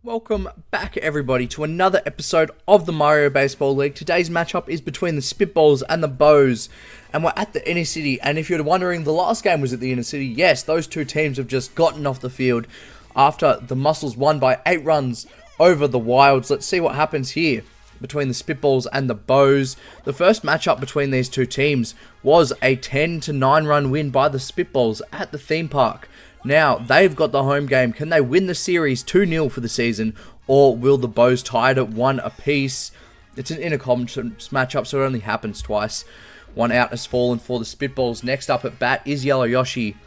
Welcome back, everybody, to another episode of the Mario Baseball League. Today's matchup is between the Spitballs and the Bows, and we're at the Inner City. And if you're wondering, the last game was at the Inner City. Yes, those two teams have just gotten off the field after the Muscles won by 8 runs over the Wilds. Let's see what happens here between the Spitballs and the Bows. The first matchup between these two teams was a 10-9 run win by the Spitballs at the theme park. Now, they've got the home game. Can they win the series 2-0 for the season, or will the Bows tie it at 1 apiece? It's an interconference matchup, so it only happens twice. One out has fallen for the Spitballs. Next up at bat is Yellow Yoshi.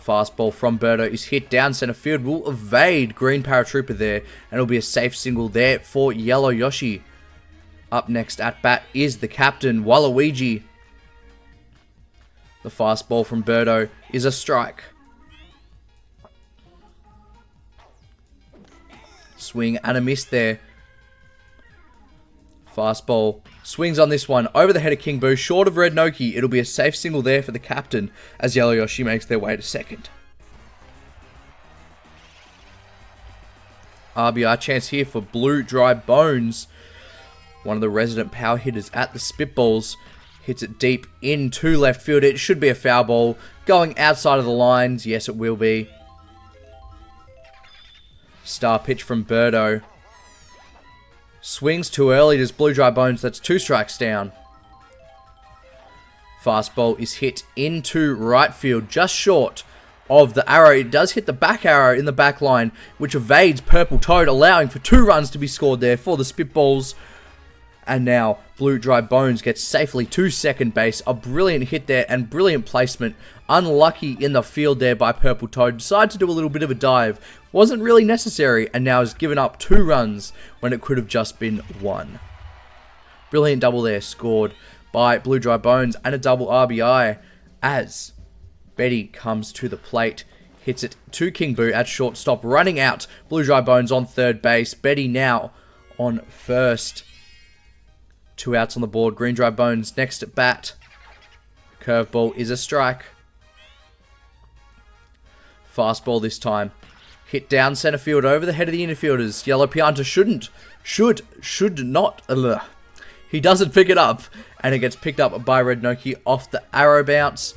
Fastball from Birdo is hit down center field. Will evade Green Paratrooper there, and it'll be a safe single there for Yellow Yoshi. Up next at bat is the captain, Waluigi. The fastball from Birdo is a strike. Swing and a miss there. Fastball swings on this one over the head of King Boo, short of Red Noki. It'll be a safe single there for the captain as Yellow Yoshi makes their way to second. RBI chance here for Blue Dry Bones. One of the resident power hitters at the Spitballs hits it deep into left field. It should be a foul ball going outside of the lines. Yes, it will be. Star pitch from Birdo. Swings too early. Does Blue Dry Bones. That's 2 strikes down. Fastball is hit into right field, just short of the arrow. It does hit the back arrow in the back line, which evades Purple Toad, allowing for 2 runs to be scored there for the Spitballs. And now Blue Dry Bones gets safely to second base. A brilliant hit there and brilliant placement. Unlucky in the field there by Purple Toad. Decided to do a little bit of a dive. Wasn't really necessary, and now has given up 2 runs when it could have just been 1. Brilliant double there scored by Blue Dry Bones, and a double RBI as Betty comes to the plate. Hits it to King Boo at shortstop, running out. Blue Dry Bones on third base. Betty now on first. 2 outs on the board. Green Dry Bones next at bat. Curveball is a strike. Fastball this time. Hit down center field over the head of the infielders. Yellow Pianta should not. He doesn't pick it up, and it gets picked up by Red Noki off the arrow bounce.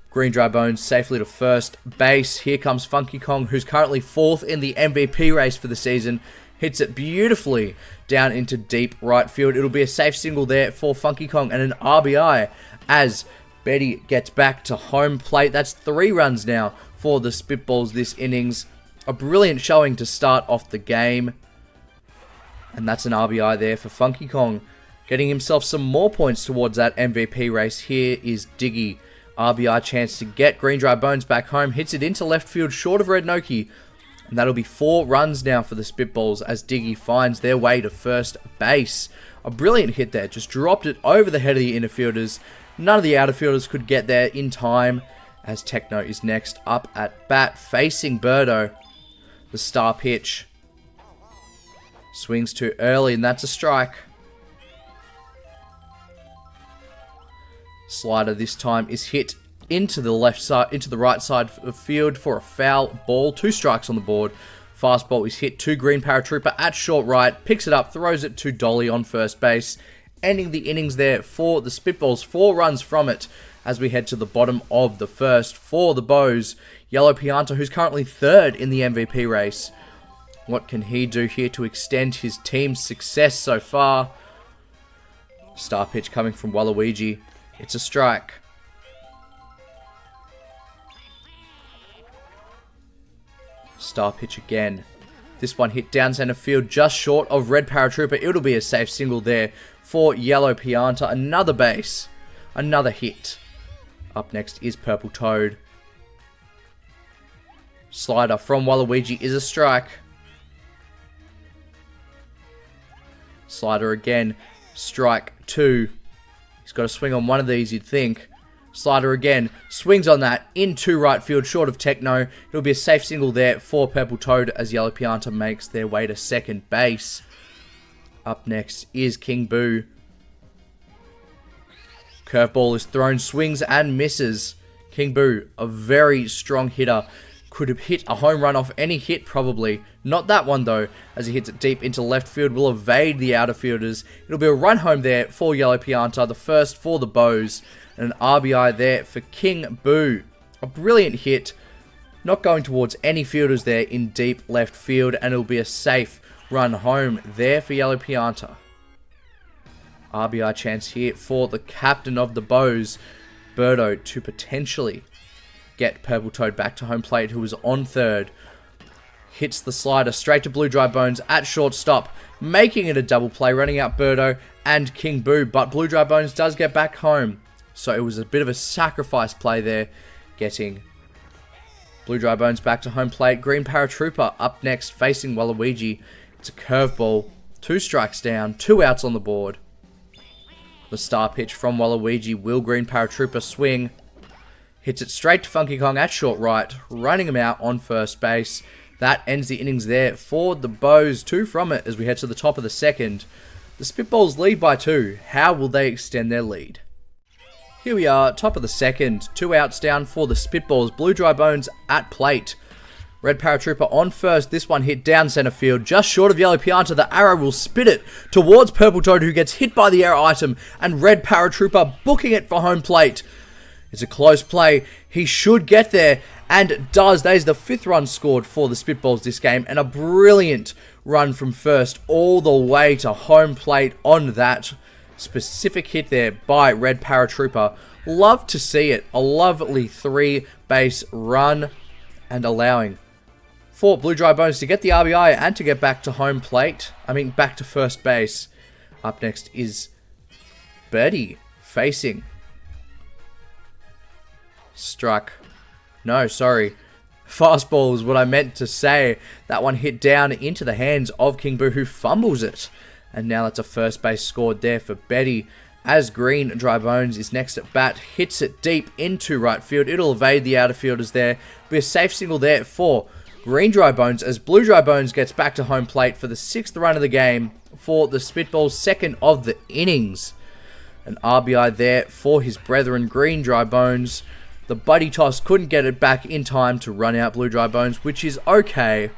Green Dry Bones safely to first base. Here comes Funky Kong, who's currently 4th in the MVP race for the season. Hits it beautifully down into deep right field. It'll be a safe single there for Funky Kong and an RBI as Betty gets back to home plate. That's 3 runs now for the Spitballs this innings. A brilliant showing to start off the game. And that's an RBI there for Funky Kong, getting himself some more points towards that MVP race. Here is Diggy. RBI chance to get Green Dry Bones back home. Hits it into left field, short of Red Noki. And that'll be 4 runs now for the Spitballs as Diggy finds their way to first base. A brilliant hit there. Just dropped it over the head of the infielders. None of the outfielders could get there in time as Techno is next up at bat facing Birdo. The star pitch. Swings too early, and that's a strike. Slider this time is hit into the left side, into the right side of the field for a foul ball. 2 strikes on the board. Fastball is hit to Green Paratrooper at short right. Picks it up, throws it to Dolly on first base. Ending the innings there for the Spitballs. 4 runs from it as we head to the bottom of the first for the Bows. Yellow Pianta, who's currently 3rd in the MVP race. What can he do here to extend his team's success so far? Star pitch coming from Waluigi. It's a strike. Star pitch again. This one hit down center field just short of Red Paratrooper. It'll be a safe single there for Yellow Pianta. Another base. Another hit. Up next is Purple Toad. Slider from Waluigi is a strike. Slider again. Strike 2. He's got to swing on one of these, you'd think. Slider again. Swings on that into right field, short of Techno. It'll be a safe single there for Purple Toad as Yellow Pianta makes their way to second base. Up next is King Boo. Curveball is thrown, swings and misses. King Boo, a very strong hitter. could have hit a home run off any hit probably. Not that one though, as he hits it deep into left field, will evade the outer fielders. It'll be a run home there for Yellow Pianta, the first for the Bows, and an RBI there for King Boo. A brilliant hit, not going towards any fielders there in deep left field, and it'll be a safe run home there for Yellow Pianta. RBI chance here for the captain of the Bows, Birdo, to potentially get Purple Toad back to home plate, who was on third. Hits the slider straight to Blue Dry Bones at shortstop, making it a double play, running out Birdo and King Boo, but Blue Dry Bones does get back home. So it was a bit of a sacrifice play there, getting Blue Dry Bones back to home plate. Green Paratrooper up next, facing Waluigi. It's a curveball, 2 strikes down, 2 outs on the board. The star pitch from Waluigi. Will Green Paratrooper swing? Hits it straight to Funky Kong at short right, running him out on first base. That ends the innings there for the Bows. 2 from it as we head to the top of the second. The Spitballs lead by 2. How will they extend their lead? Here we are, top of the second. 2 outs down for the Spitballs. Blue Dry Bones at plate. Red Paratrooper on first. This one hit down center field, just short of Yellow Pianta. The arrow will spit it towards Purple Toad, who gets hit by the arrow item, and Red Paratrooper booking it for home plate. It's a close play. He should get there, and does. That is the 5th run scored for the Spitballs this game, and a brilliant run from first all the way to home plate on that specific hit there by Red Paratrooper. Love to see it. A lovely 3-base run, and allowing for Blue Dry Bones to get the RBI and to get back to home plate. Back to first base. Up next is Birdie facing. Fastball is what I meant to say. That one hit down into the hands of King Boo, who fumbles it. And now that's a first base scored there for Betty, as Green Dry Bones is next at bat. Hits it deep into right field. It'll evade the outer fielders there. Be a safe single there for Green Dry Bones, as Blue Dry Bones gets back to home plate for the 6th run of the game for the Spitballs, 2nd of the innings. An RBI there for his brethren, Green Dry Bones. The buddy toss couldn't get it back in time to run out Blue Dry Bones, which is okay.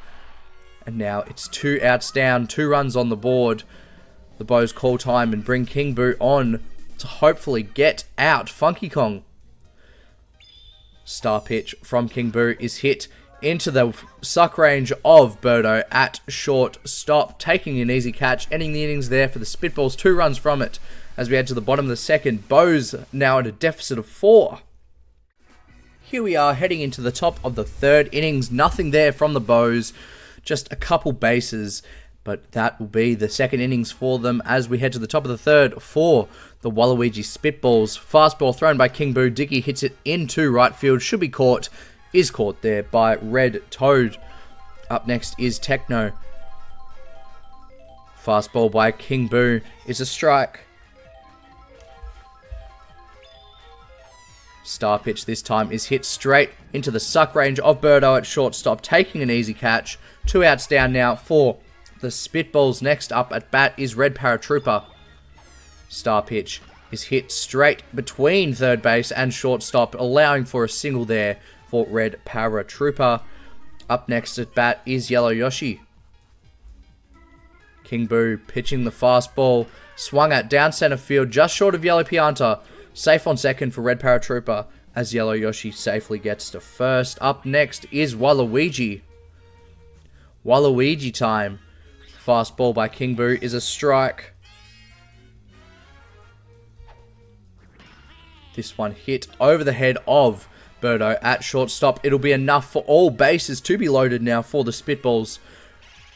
And now it's 2 outs down, 2 runs on the board. The Bows call time and bring King Boo on to hopefully get out Funky Kong. Star pitch from King Boo is hit into the suck range of Birdo at shortstop, taking an easy catch, ending the innings there for the Spitballs. 2 runs from it as we head to the bottom of the second. Bows now at a deficit of 4. Here we are heading into the top of the 3rd innings. Nothing there from the Bows, just a couple bases, but that will be the 2nd innings for them as we head to the top of the 3rd for the Waluigi Spitballs. Fastball thrown by King Boo. Dicky hits it into right field. Should be caught. Is caught there by Red Toad. Up next is Techno. Fastball by King Boo is a strike. Star pitch this time is hit straight into the suck range of Birdo at shortstop, taking an easy catch. 2 outs down now for the Spitballs. Next up at bat is Red Paratrooper. Star pitch is hit straight between third base and shortstop, allowing for a single there for Red Paratrooper. Up next at bat is Yellow Yoshi. King Boo pitching the fastball, swung at down center field, just short of Yellow Pianta. Safe on second for Red Paratrooper, as Yellow Yoshi safely gets to first. Up next is Waluigi. Waluigi time. Fastball by King Boo is a strike. This one hit over the head of Birdo at shortstop. It'll be enough for all bases to be loaded now for the Spitballs.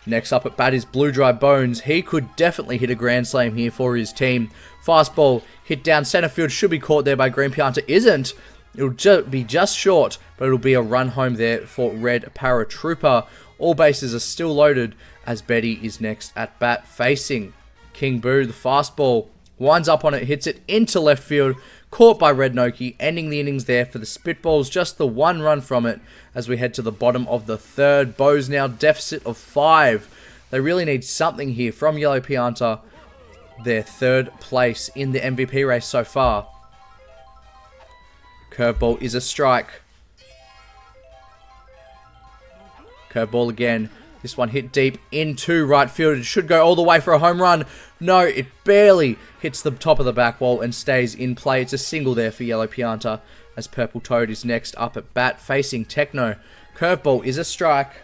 Next up at bat is Blue Dry Bones. He could definitely hit a grand slam here for his team. Fastball hit down center field. Should be caught there by Green Pianta. Isn't. It'll be just short, but it'll be a run home there for Red Paratrooper. All bases are still loaded as Betty is next at bat, facing King Boo. The fastball winds up on it, hits it into left field. Caught by Red Noki, ending the innings there for the Spitballs. Just the 1 run from it as we head to the bottom of the 3rd. Bows now deficit of 5. They really need something here from Yellow Pianta. Their 3rd place in the MVP race so far. Curveball is a strike. Curveball again. This one hit deep into right field. It should go all the way for a home run. No, it barely hits the top of the back wall and stays in play. It's a single there for Yellow Pianta as Purple Toad is next up at bat facing Techno. Curveball is a strike.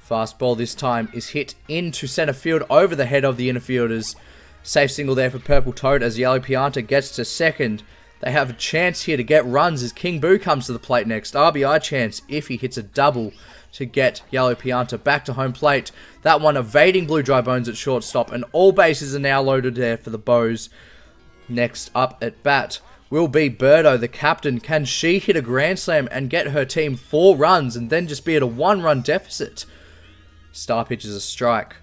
Fastball this time is hit into center field over the head of the infielders. Safe single there for Purple Toad as Yellow Pianta gets to second. They have a chance here to get runs as King Boo comes to the plate next. RBI chance if he hits a double to get Yellow Pianta back to home plate. That one evading Blue Dry Bones at shortstop, and all bases are now loaded there for the Bows. Next up at bat will be Birdo, the captain. Can she hit a grand slam and get her team 4 runs and then just be at a 1-run deficit? Star pitch is a strike.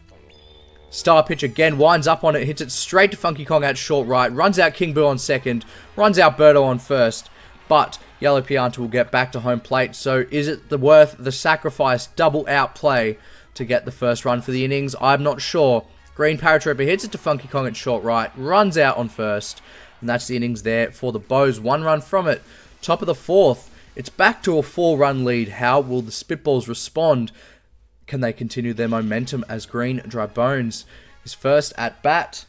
Star pitch again, winds up on it, hits it straight to Funky Kong at short right, runs out King Boo on second, runs out Birdo on first, but Yellow Pianta will get back to home plate. So is it worth the sacrifice double out play to get the first run for the innings? I'm not sure. Green Paratrooper hits it to Funky Kong at short right, runs out on first, and that's the innings there for the Bows. 1 run from it. Top of the 4th, it's back to a 4-run lead. How will the Spitballs respond? Can they continue their momentum as Green Dry Bones is first at bat?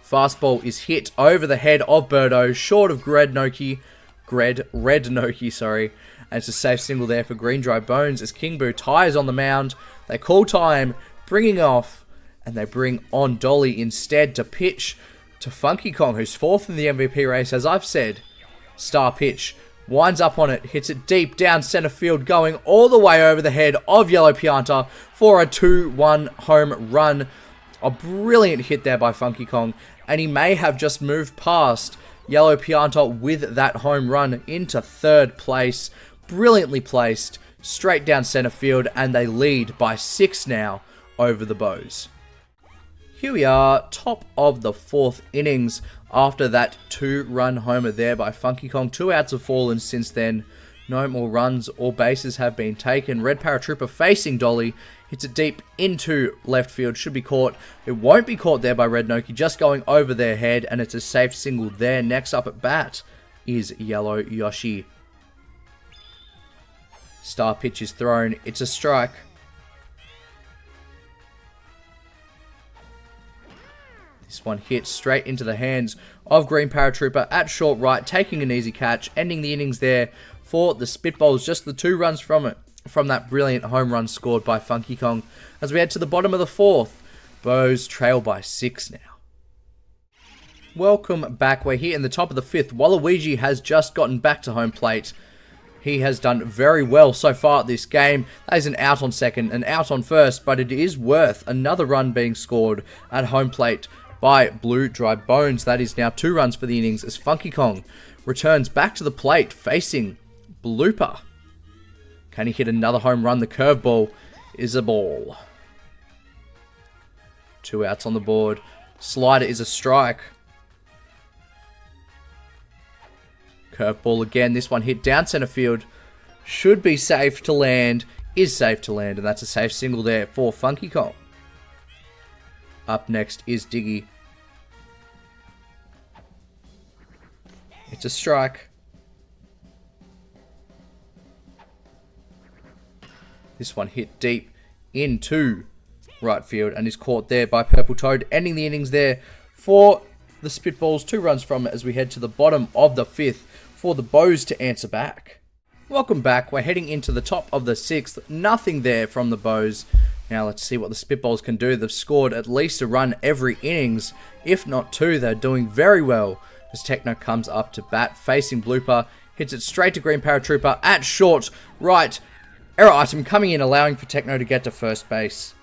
Fastball is hit over the head of Birdo, short of Red Noki, sorry. And it's a safe single there for Green Dry Bones as King Boo tires on the mound. They call time, bringing off, and they bring on Dolly instead to pitch to Funky Kong, who's 4th in the MVP race, as I've said. Star pitch. Winds up on it, hits it deep down center field, going all the way over the head of Yellow Pianta for a 2-1 home run. A brilliant hit there by Funky Kong, and he may have just moved past Yellow Pianta with that home run into 3rd place. Brilliantly placed, straight down center field, and they lead by 6 now over the Bows. Here we are, top of the 4th innings. After that 2-run homer there by Funky Kong, 2 outs have fallen since then. No more runs or bases have been taken. Red Paratrooper facing Dolly. Hits it deep into left field. Should be caught. It won't be caught there by Red Noki. Just going over their head, and it's a safe single there. Next up at bat is Yellow Yoshi. Star pitch is thrown. It's a strike. This one hits straight into the hands of Green Paratrooper at short right, taking an easy catch, ending the innings there for the Spitballs. Just the 2 runs from it, from that brilliant home run scored by Funky Kong. As we head to the bottom of the 4th, Bows trail by 6 now. Welcome back. We're here in the top of the 5th. Waluigi has just gotten back to home plate. He has done very well so far at this game. That is an out on second, an out on first, but it is worth another run being scored at home plate by Blue Dry Bones. That is now 2 runs for the innings as Funky Kong returns back to the plate facing Blooper. Can he hit another home run? The curveball is a ball. 2 outs on the board. Slider is a strike. Curveball again. This one hit down center field. Should be safe to land. Is safe to land, and that's a safe single there for Funky Kong. Up next is Diggy. It's a strike. This one hit deep into right field and is caught there by Purple Toad, ending the innings there for the Spitballs. 2 runs from it as we head to the bottom of the 5th for the Bows to answer back. Welcome back. We're heading into the top of the 6th. Nothing there from the Bows. Now let's see what the Spitballs can do. They've scored at least a run every innings. If not 2, they're doing very well as Techno comes up to bat facing Blooper. Hits it straight to Green Paratrooper at short right. Error item coming in, allowing for Techno to get to first base.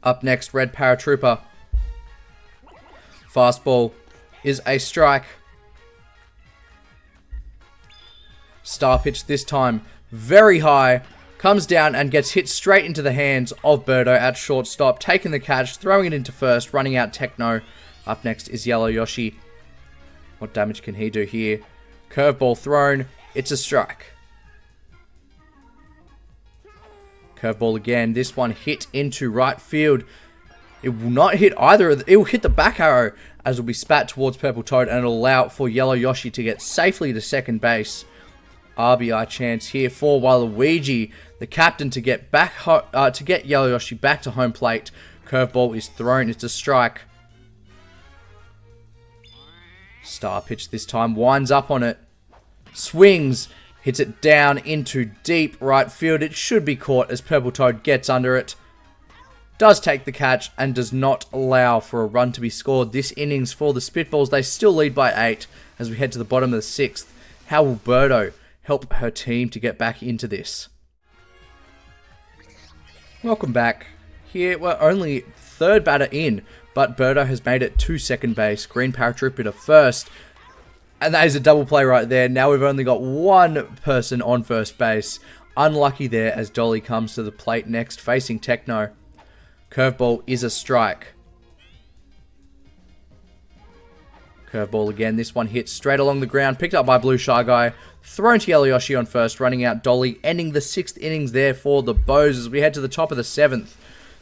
Up next, Red Paratrooper. Fastball is a strike. Star pitch this time very high. Comes down and gets hit straight into the hands of Birdo at shortstop, taking the catch, throwing it into first, running out Techno. Up next is Yellow Yoshi. What damage can he do here? Curveball thrown. It's a strike. Curveball again. This one hit into right field. It will not hit either. It will hit the back arrow as it will be spat towards Purple Toad, and it'll allow for Yellow Yoshi to get safely to second base. RBI chance here for Waluigi, the captain, to get Yellow Yoshi back to home plate. Curveball is thrown. It's a strike. Star pitch this time. Winds up on it. Swings. Hits it down into deep right field. It should be caught as Purple Toad gets under it. Does take the catch and does not allow for a run to be scored this innings for the Spitballs. They still lead by 8 as we head to the bottom of the 6th. How will Birdo help her team to get back into this? Welcome back. Here we're only third batter in, but Birdo has made it to second base. Green Paratrooper to first. And that is a double play right there. Now we've only got one person on first base. Unlucky there as Dolly comes to the plate next, facing Techno. Curveball is a strike. Curveball again. This one hits straight along the ground. Picked up by Blue Shy Guy. Thrown to Yellow Yoshi on first. Running out Dolly. Ending the 6th innings there for the Bows as we head to the top of the 7th.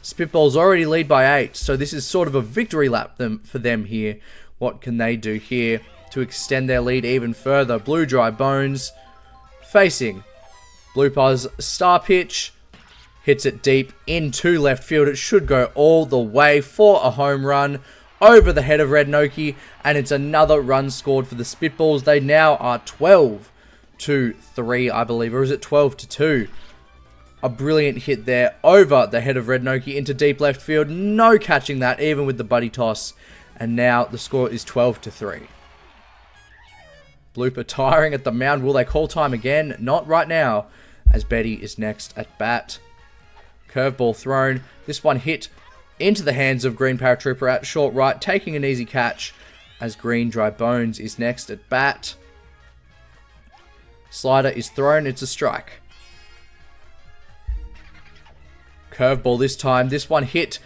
Spitballs already lead by 8. So this is sort of a victory lap for them here. What can they do here to extend their lead even further? Blue Dry Bones facing Blue Paws. Star pitch. Hits it deep into left field. It should go all the way for a home run over the head of Red Noki. And it's another run scored for the Spitballs. They now are 12-3, I believe. Or is it 12-2? A brilliant hit there over the head of Red Noki into deep left field. No catching that, even with the buddy toss. And now the score is 12-3. Blooper tiring at the mound. Will they call time again? Not right now, as Betty is next at bat. Curveball thrown. This one hit into the hands of Green Paratrooper at short right, taking an easy catch as Green Dry Bones is next at bat. Slider is thrown. It's a strike. Curveball this time. This one hit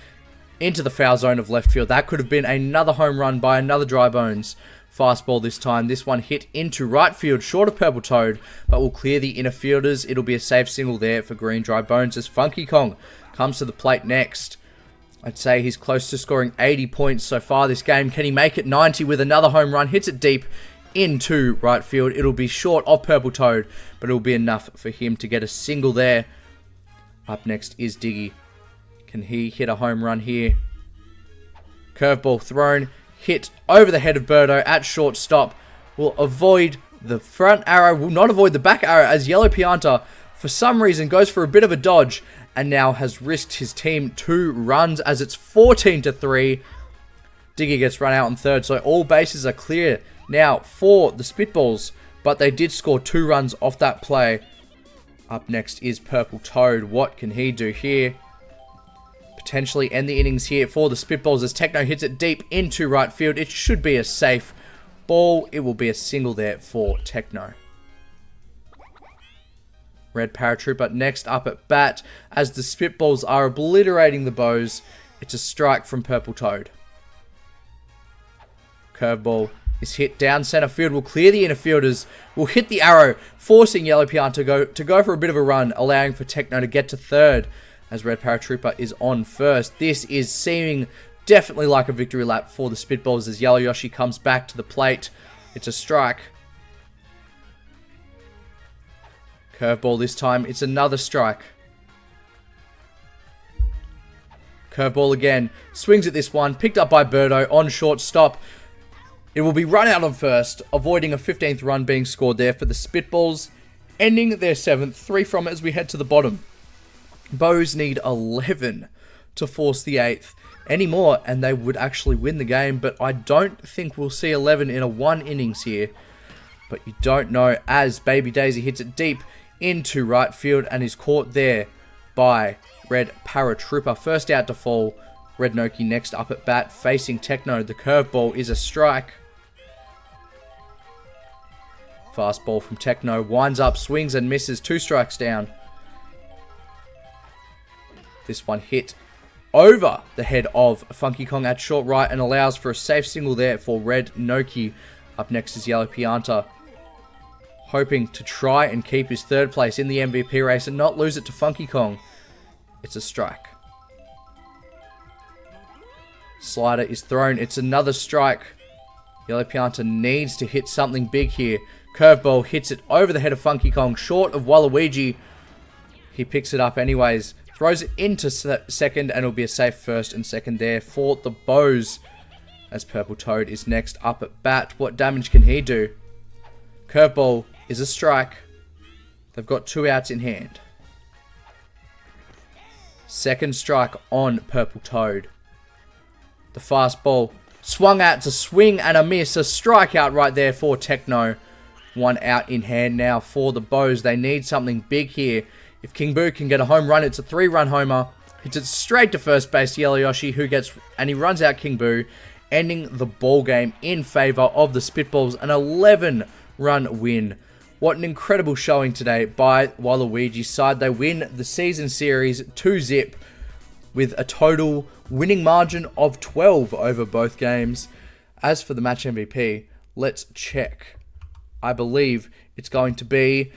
into the foul zone of left field. That could have been another home run by another Dry Bones. Fastball this time. This one hit into right field, short of Purple Toad, but will clear the inner fielders. It'll be a safe single there for Green Dry Bones as Funky Kong comes to the plate next. I'd say he's close to scoring 80 points so far this game. Can he make it 90 with another home run? Hits it deep into right field. It'll be short of Purple Toad, but it'll be enough for him to get a single there. Up next is Diggy. Can he hit a home run here? Curveball thrown. Hit over the head of Birdo at shortstop. Will avoid the front arrow. Will not avoid the back arrow as Yellow Pianta, for some reason, goes for a bit of a dodge. And now has risked his team 2 runs as it's 14-3. Diggy gets run out on third. So all bases are clear now for the Spitballs. But they did score 2 runs off that play. Up next is Purple Toad. What can he do here? Potentially end the innings here for the Spitballs as Techno hits it deep into right field. It should be a safe ball. It will be a single there for Techno. Red Paratrooper next up at bat as the Spitballs are obliterating the Bows. It's a strike from Purple Toad. Curveball is hit down center field. Will clear the inner fielders. Will hit the arrow, forcing Yellow Pianta to go for a bit of a run, allowing for Techno to get to third. As Red Paratrooper is on first. This is seeming definitely like a victory lap for the Spitballs as Yellow Yoshi comes back to the plate. It's a strike. Curveball this time. It's another strike. Curveball again. Swings at this one. Picked up by Birdo on shortstop. It will be run out on first, avoiding a 15th run being scored there for the Spitballs. Ending their 7th. 3 from it as we head to the bottom. Bows need 11 to force the 8th anymore, and they would actually win the game, but I don't think we'll see 11 in a 1 innings here. But you don't know as Baby Daisy hits it deep into right field and is caught there by Red Paratrooper. First out to fall. Red Noki next up at bat, facing Techno. The curveball is a strike. Fastball from Techno. Winds up, swings and misses. 2 strikes down. This one hit over the head of Funky Kong at short right and allows for a safe single there for Red Noki. Up next is Yellow Pianta, hoping to try and keep his 3rd place in the MVP race and not lose it to Funky Kong. It's a strike. Slider is thrown. It's another strike. Yellow Pianta needs to hit something big here Curveball hits it over the head of Funky Kong, short of Waluigi. He picks it up anyways. Throws it into second, and it'll be a safe first and second there for the Bows. As Purple Toad is next up at bat. What damage can he do? Curveball is a strike. They've got 2 outs in hand. Second strike on Purple Toad. The fastball swung out to swing and a miss. A strikeout right there for Techno. 1 out in hand now for the Bows. They need something big here. If King Boo can get a home run, it's a 3-run homer. Hits it straight to first base. Yellow Yoshi, and he runs out King Boo, ending the ball game in favor of the Spitballs. An 11-run win. What an incredible showing today by Waluigi's side. They win the season series 2-0 with a total winning margin of 12 over both games. As for the match MVP, let's check. I believe it's going to be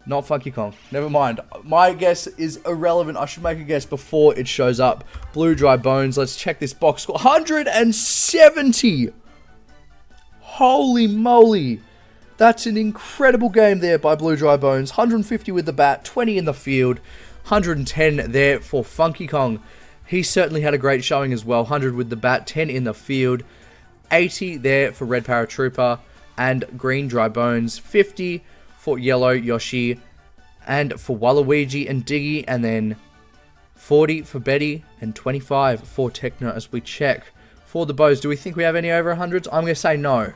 not Funky Kong. Never mind. My guess is irrelevant. I should make a guess before it shows up. Blue Dry Bones. Let's check this box score. 170! Holy moly! That's an incredible game there by Blue Dry Bones. 150 with the bat, 20 in the field, 110 there for Funky Kong. He certainly had a great showing as well. 100 with the bat, 10 in the field, 80 there for Red Paratrooper and Green Dry Bones, 50 for Yellow Yoshi and for Waluigi and Diggy, and then 40 for Betty and 25 for Techno as we check for the Bows. Do we think we have any over 100s? I'm going to say no.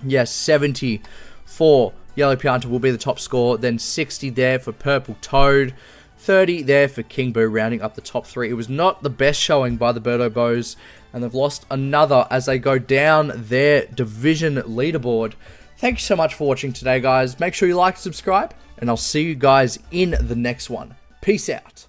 Yes, 70 for Yellow Pianta will be the top score. Then 60 there for Purple Toad. 30 there for King Boo, rounding up the top 3. It was not the best showing by the Birdo Bows, and they've lost another as they go down their division leaderboard. Thank you so much for watching today, guys. Make sure you like and subscribe, and I'll see you guys in the next one. Peace out.